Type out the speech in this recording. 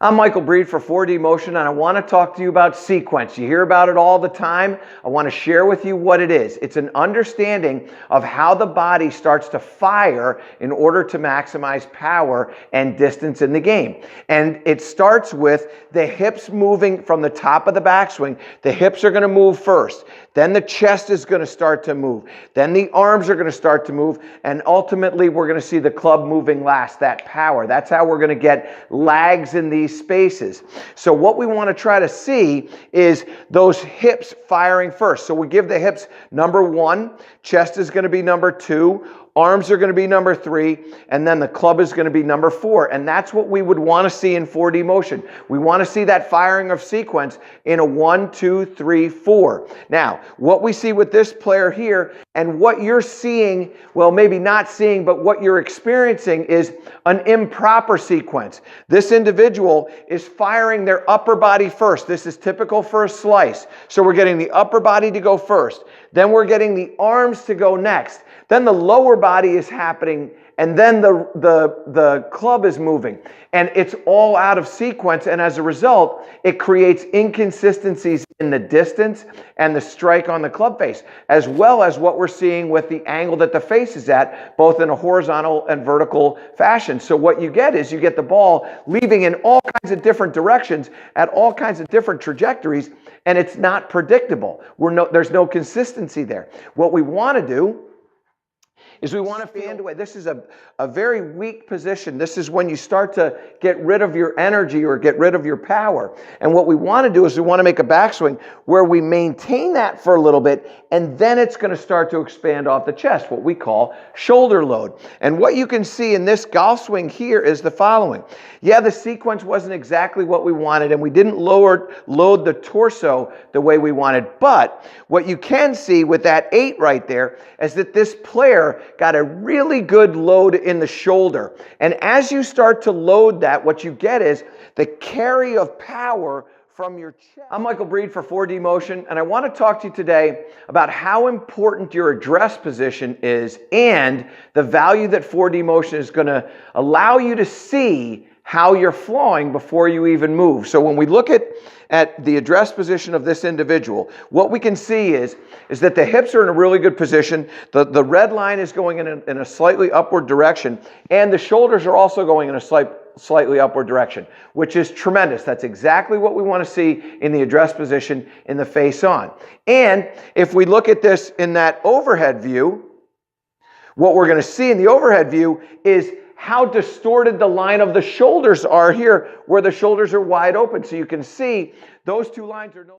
I'm Michael Breed for 4D Motion, and I want to talk to you about sequence. You hear about it all the time. I want to share with you what it is. It's an understanding of how the body starts to fire in order to maximize power and distance in the game. And it starts with the hips moving from the top of the backswing. The hips are going to move first. Then the chest is going to start to move. Then the arms are going to start to move. And ultimately, we're going to see the club moving last, that power. That's how we're going to get lags in these spaces. So what we want to try to see is those hips firing first. So we give the hips number 1, chest is going to be number 2, arms are going to be number 3, and then the club is going to be number 4. And that's what we would want to see in 4D motion. We want to see that firing of sequence in a 1, 2, 3, 4. Now, what we see with this player here and what you're seeing, well, maybe not seeing, but what you're experiencing is an improper sequence. This individual is firing their upper body first. This is typical for a slice. So we're getting the upper body to go first. Then we're getting the arms to go next. Then the lower body is happening, and then the club is moving. And it's all out of sequence, and as a result, it creates inconsistencies in the distance and the strike on the club face, as well as what we're seeing with the angle that the face is at, both in a horizontal and vertical fashion. So what you get is you get the ball leaving in all kinds of different directions at all kinds of different trajectories, and it's not predictable. There's no consistency there. What we want to do is we want to fan away. This is a very weak position. This is when you start to get rid of your energy or get rid of your power. And what we want to do is we want to make a backswing where we maintain that for a little bit, and then it's going to start to expand off the chest, what we call shoulder load. And what you can see in this golf swing here is the following. Yeah, the sequence wasn't exactly what we wanted, and we didn't load the torso the way we wanted. But what you can see with that 8 right there is that this player got a really good load in the shoulder. And as you start to load that, what you get is the carry of power from your chest. I'm Michael Breed for 4D Motion, and I want to talk to you today about how important your address position is and the value that 4D Motion is going to allow you to see how you're flowing before you even move. So when we look at the address position of this individual, what we can see is that the hips are in a really good position. The red line is going in a slightly upward direction, and the shoulders are also going in a slightly upward direction, which is tremendous. That's exactly what we want to see in the address position in the face on. And if we look at this in that overhead view, what we're going to see in the overhead view is how distorted the line of the shoulders are here, where the shoulders are wide open. So you can see those two lines are no